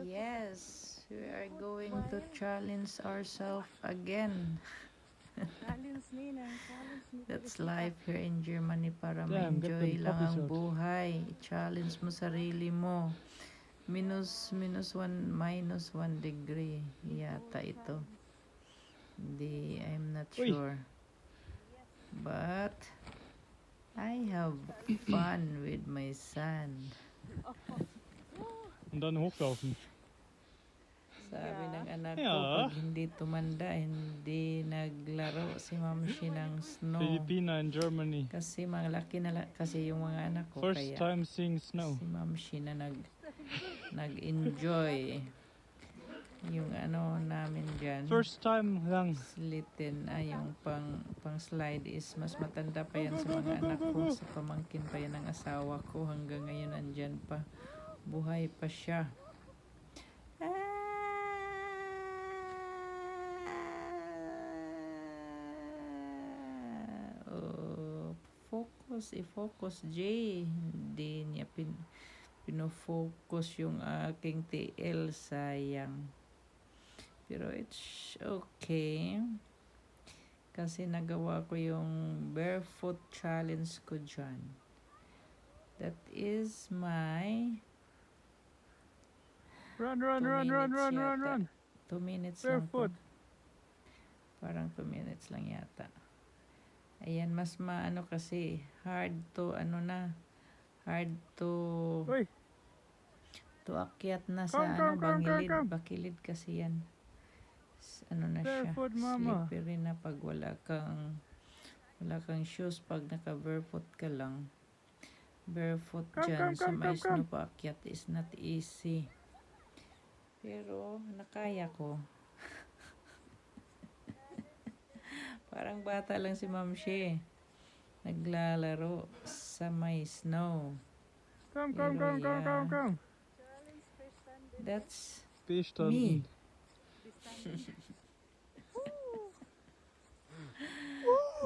Yes, we are going to challenge ourselves again. That's life here in Germany para Damn, get ma-enjoy them lang ang puppies out. buhay. I-challenge mo sarili mo. Minus 1 degree yata ito. Hindi, I'm not Uy. sure. But I have fun with my son. Und dann hochlaufen. Sabi ng anak ko, Ja. pag hindi tumanda, hindi naglaro si Mamshi ng snow. Filipina in Germany. Kasi malaki na kasi yung mga anak ko. First kaya time seeing snow. si Mamshi na nag-enjoy yung ano namin dyan. First time lang. Slitin yung pang slide is mas matanda pa yan sa mga anak ko. Sa pamangkin pa yan ng asawa ko. Hanggang ngayon andyan pa. Buhay pa siya. I-focus J. Hindi niya pinofocus yung aking TL, sayang. Pero it's okay. Kasi nagawa ko yung barefoot challenge ko dyan. That is my Run. 2 minutes Barefoot. lang to. Parang 2 minutes lang yata. Ayan, mas maano kasi hard to Uy. to akyat na sa bakilid kasi yan. Ano na siya, Barefoot, mama. slippery na pag wala kang shoes. Pag naka barefoot ka lang, barefoot dyan sa may snow paakyat is not easy. Pero nakaya ko. Parang bata lang si Mamshi. Naglalaro sa may snow. Come. That's Bestanden. me.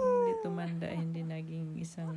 Hindi tumanda, hindi naging isang